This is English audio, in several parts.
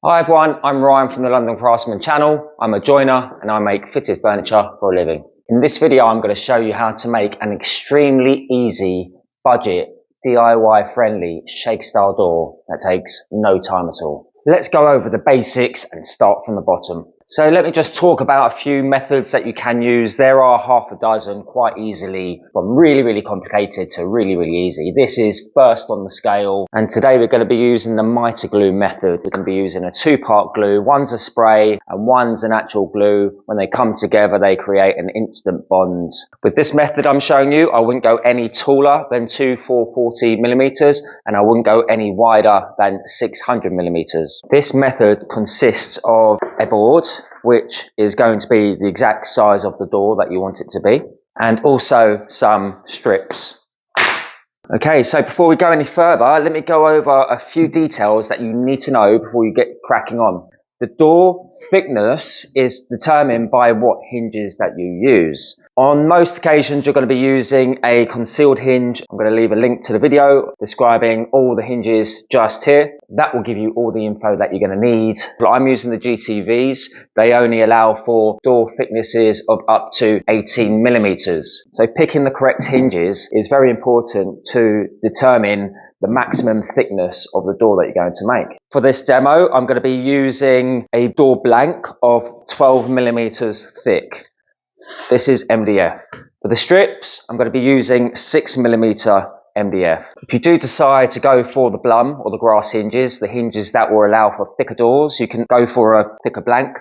Hi everyone, I'm Ryan from the London Craftsman channel. I'm a joiner and I make fitted furniture for a living. In this video I'm going to show you how to make an extremely easy, budget, DIY friendly shake style door that takes no time at all. Let's go over the basics and start from the bottom. So let me just talk about a few methods that you can use. There are half a dozen quite easily, from really complicated to really easy. This is first on the scale, and today we're going to be using the mitre glue method. We're going to be using a two-part glue. One's a spray and one's an actual glue. When they come together they create an instant bond. With this method I'm showing you, I wouldn't go any taller than 440 millimeters and I wouldn't go any wider than 600 millimeters. This method consists of a board, which is going to be the exact size of the door that you want it to be, and also some strips. Okay, so before we go any further, let me go over a few details that you need to know before you get cracking on. The door thickness is determined by what hinges that you use. On most occasions you're going to be using a concealed hinge. I'm going to leave a link to the video describing all the hinges just here. That will give you all the info that you're going to need. I'm using the GTVs. They only allow for door thicknesses of up to 18 millimeters. So picking the correct hinges is very important to determine the maximum thickness of the door that you're going to make. For this demo, I'm going to be using a door blank of 12 millimeters thick. This is MDF. For the strips, I'm going to be using 6 millimeter MDF. If you do decide to go for the Blum or the grass hinges, the hinges that will allow for thicker doors, you can go for a thicker blank,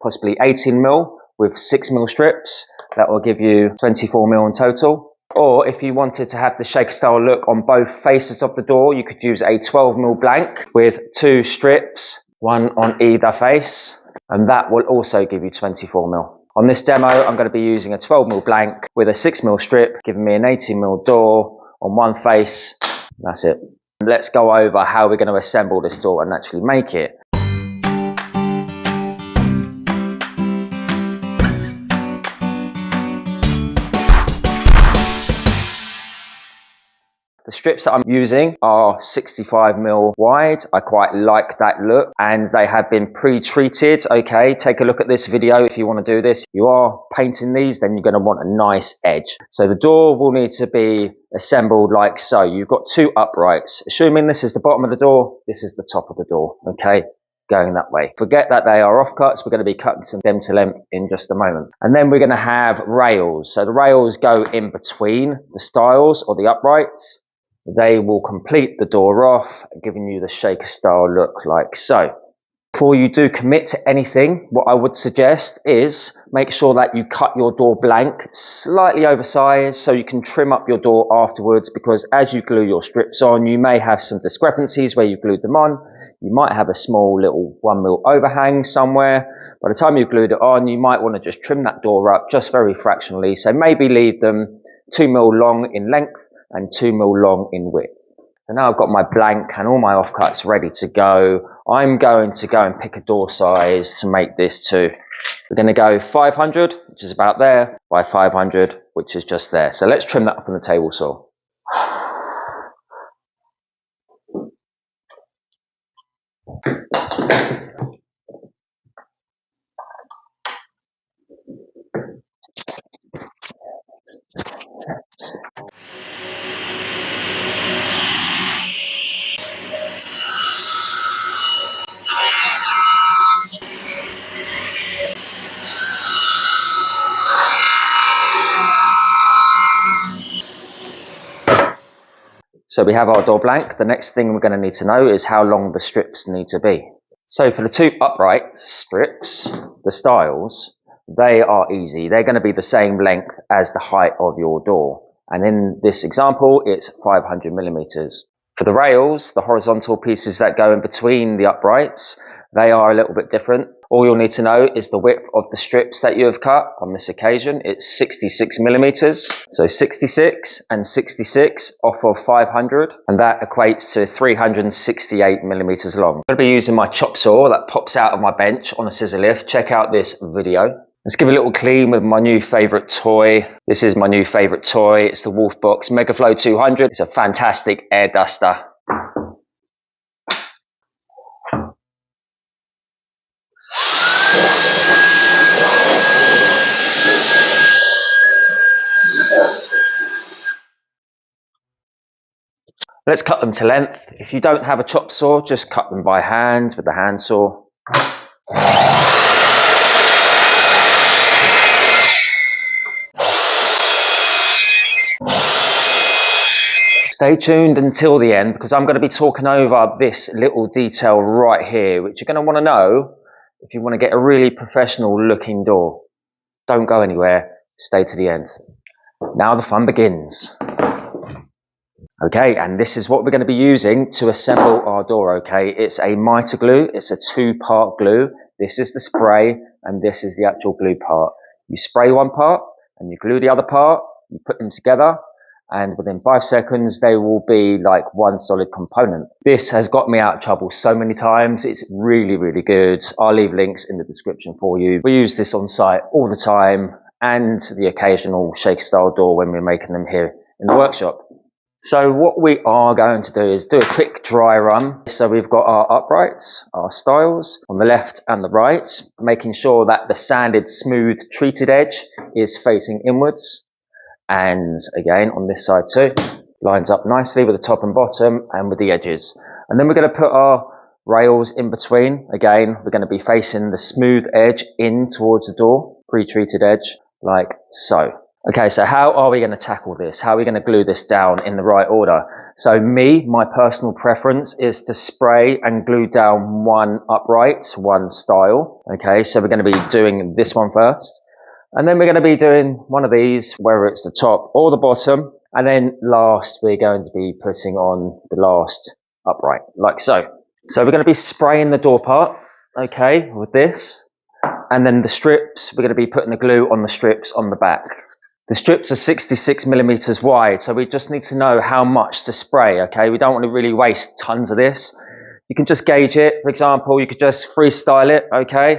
possibly 18 mil with 6 mil strips. That will give you 24 mil in total. Or if you wanted to have the shaker style look on both faces of the door, you could use a 12 mil blank with 2 strips, one on either face, and that will also give you 24 mil. On this demo, I'm going to be using a 12 mil blank with a 6 mil strip, giving me an 18 mil door on one face. That's it. Let's go over how we're going to assemble this door and actually make it. The strips that I'm using are 65 mil wide. I quite like that look, and they have been pre-treated. Okay, take a look at this video if you want to do this. You are painting these, then you're going to want a nice edge. So the door will need to be assembled like so. You've got 2 uprights. Assuming this is the bottom of the door, this is the top of the door. Okay, going that way. Forget that they are offcuts. We're going to be cutting them to length in just a moment. And then we're going to have rails. So the rails go in between the stiles or the uprights. They will complete the door off, giving you the shaker style look like so. Before you do commit to anything, what I would suggest is make sure that you cut your door blank slightly oversized so you can trim up your door afterwards, because as you glue your strips on, you may have some discrepancies where you glued them on. You might have a small little 1 mil overhang somewhere. By the time you've glued it on, you might want to just trim that door up just very fractionally. So maybe leave them 2 mil long in length and 2 mil long in width. So now I've got my blank and all my offcuts ready to go. I'm going to go and pick a door size to make this too. We're going to go 500, which is about there, by 500, which is just there. So let's trim that up on the table saw. So we have our door blank. The next thing we're going to need to know is how long the strips need to be. So for the 2 upright strips, the stiles, they are easy. They're going to be the same length as the height of your door. And in this example, it's 500 millimeters. For the rails, the horizontal pieces that go in between the uprights, they are a little bit different. All you'll need to know is the width of the strips that you have cut. On this occasion, it's 66 millimeters. So 66 and 66 off of 500, and that equates to 368 millimeters long. I'm going to be using my chop saw that pops out of my bench on a scissor lift. Check out this video. Let's give a little clean with my new favourite toy. This is my new favourite toy. It's the Wolfbox Megaflow 200. It's a fantastic air duster. Let's cut them to length. If you don't have a chop saw, just cut them by hand with the handsaw. Stay tuned until the end because I'm going to be talking over this little detail right here, which you're going to want to know if you want to get a really professional looking door. Don't go anywhere, stay to the end. Now the fun begins. Okay, and this is what we're going to be using to assemble our door, okay? It's a mitre glue, it's a 2-part glue. This is the spray and this is the actual glue part. You spray one part and you glue the other part, you put them together, and within 5 seconds they will be like one solid component. This has got me out of trouble so many times. It's really, really good. I'll leave links in the description for you. We use this on site all the time, and the occasional shaker style door when we're making them here in the workshop. So what we are going to do is do a quick dry run. So we've got our uprights, our stiles on the left and the right, making sure that the sanded, smooth, treated edge is facing inwards. And again, on this side too, lines up nicely with the top and bottom and with the edges. And then we're going to put our rails in between. Again, we're going to be facing the smooth edge in towards the door, pre-treated edge, like so. Okay, so how are we going to tackle this? How are we going to glue this down in the right order? So my personal preference is to spray and glue down one upright, one stile. Okay, so we're going to be doing this one first. And then we're going to be doing one of these, whether it's the top or the bottom. And then last, we're going to be putting on the last upright, like so. So we're going to be spraying the door part, okay, with this. And then the strips, we're going to be putting the glue on the strips on the back. The strips are 66 millimeters wide, so we just need to know how much to spray, okay? We don't want to really waste tons of this. You can just gauge it. For example, you could just freestyle it, okay?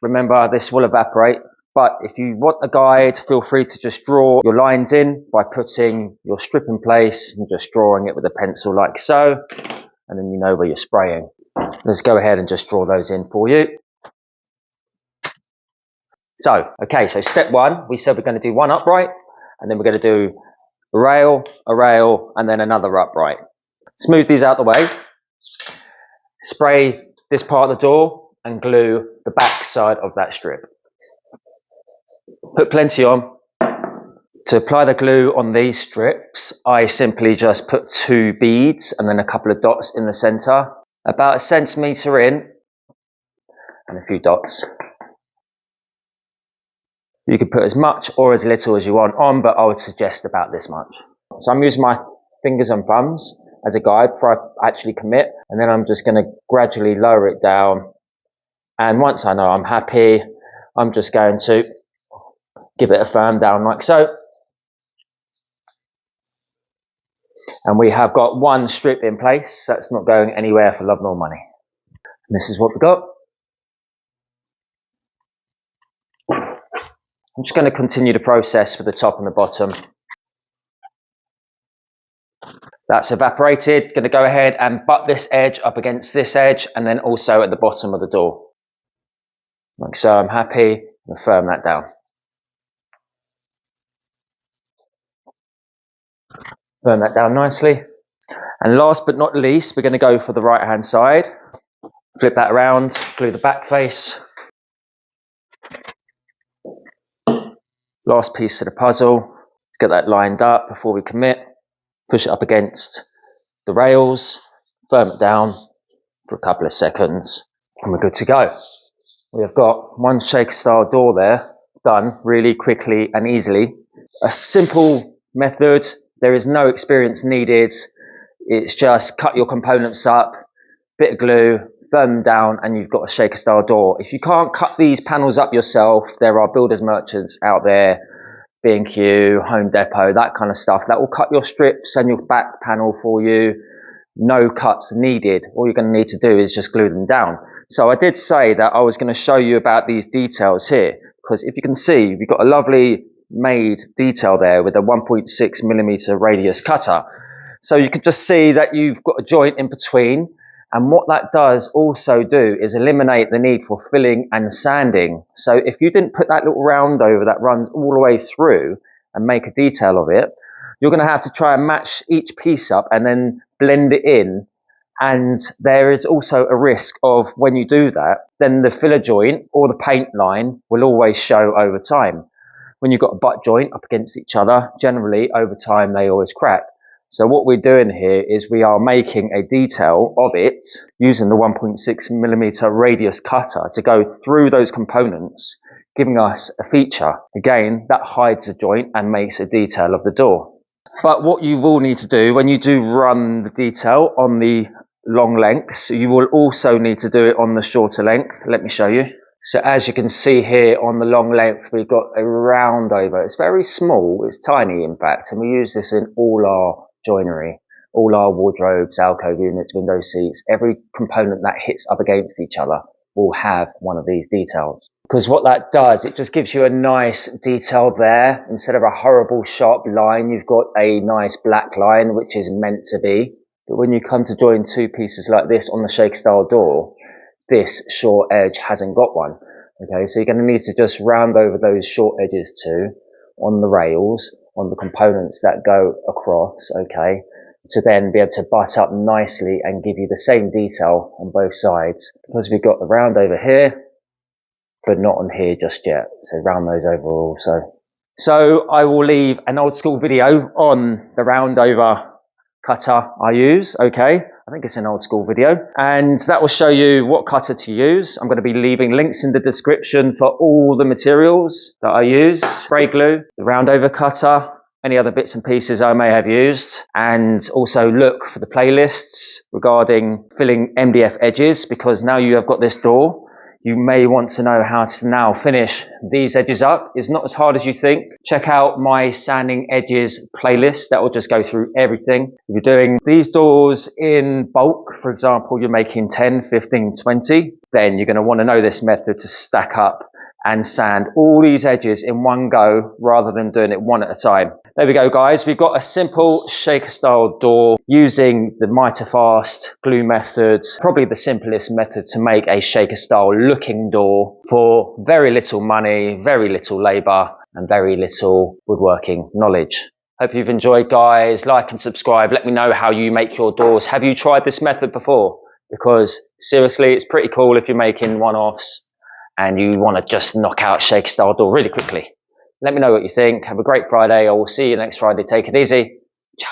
Remember, this will evaporate. But if you want a guide, feel free to just draw your lines in by putting your strip in place and just drawing it with a pencil like so. And then you know where you're spraying. Let's go ahead and just draw those in for you. So, okay, so step one, we said we're going to do one upright, and then we're going to do a rail, and then another upright. Smooth these out the way. Spray this part of the door and glue the back side of that strip. Put plenty on. To apply the glue on these strips, I simply just put 2 beads and then a couple of dots in the center, about 1 centimeter in, and a few dots. You can put as much or as little as you want on, but I would suggest about this much. So I'm using my fingers and thumbs as a guide before I actually commit, and then I'm just going to gradually lower it down. And once I know I'm happy, I'm just going to give it a firm down like so. And we have got one strip in place, so it's not going anywhere for love nor money. And this is what we've got. I'm just going to continue the process for the top and the bottom. That's evaporated. Going to go ahead and butt this edge up against this edge, and then also at the bottom of the door. Like so. I'm happy. And firm that down. Firm that down nicely. And last but not least, we're going to go for the right hand side. Flip that around, glue the back face. Last piece of the puzzle. Let's get that lined up before we commit. Push it up against the rails, firm it down for a couple of seconds, and we're good to go. We have got one shaker style door there, done really quickly and easily. A simple method, there is no experience needed. It's just cut your components up, bit of glue, firm them down, and you've got a shaker style door. If you can't cut these panels up yourself, there are builders merchants out there, B&Q, Home Depot, that kind of stuff, that will cut your strips and your back panel for you. No cuts needed. All you're going to need to do is just glue them down. So I did say that I was going to show you about these details here, because if you can see, we've got a lovely made detail there with a 1.6 millimeter radius cutter. So you can just see that you've got a joint in between. And what that does also do is eliminate the need for filling and sanding. So if you didn't put that little round over that runs all the way through and make a detail of it, you're going to have to try and match each piece up and then blend it in. And there is also a risk of when you do that, then the filler joint or the paint line will always show over time. When you've got a butt joint up against each other, generally over time they always crack. So what we're doing here is we are making a detail of it using the 1.6mm radius cutter to go through those components, giving us a feature. Again, that hides the joint and makes a detail of the door. But what you will need to do when you do run the detail on the long lengths, you will also need to do it on the shorter length. Let me show you. So as you can see here on the long length, we've got a round over. It's very small, it's tiny in fact, and we use this in all our joinery, all our wardrobes, alcove units, window seats. Every component that hits up against each other will have one of these details. Because what that does, it just gives you a nice detail there. Instead of a horrible sharp line, you've got a nice black line, which is meant to be. But when you come to join two pieces like this on the shake style door, this short edge hasn't got one. Okay, so you're going to need to just round over those short edges too on the rails, on the components that go across, okay, to then be able to butt up nicely and give you the same detail on both sides. Because we've got the round over here, but not on here just yet. So round those over also. So I will leave an old school video on the round over cutter I use, okay. I think it's an old school video, and that will show you what cutter to use. I'm going to be leaving links in the description for all the materials that I use, spray glue, the round over cutter, any other bits and pieces I may have used, and also look for the playlists regarding filling MDF edges, because now you have got this door, you may want to know how to now finish these edges up. It's not as hard as you think. Check out my sanding edges playlist. That will just go through everything. If you're doing these doors in bulk, for example, you're making 10, 15, 20, then you're going to want to know this method to stack up and sand all these edges in one go rather than doing it one at a time. There we go, guys. We've got a simple shaker style door using the mitre fast glue method, probably the simplest method to make a shaker style looking door for very little money, very little labour and very little woodworking knowledge. Hope you've enjoyed, guys. Like and subscribe. Let me know how you make your doors. Have you tried this method before? Because seriously, it's pretty cool if you're making one-offs and you want to just knock out shaker style door really quickly. Let me know what you think. Have a great Friday. I will see you next Friday. Take it easy. Ciao.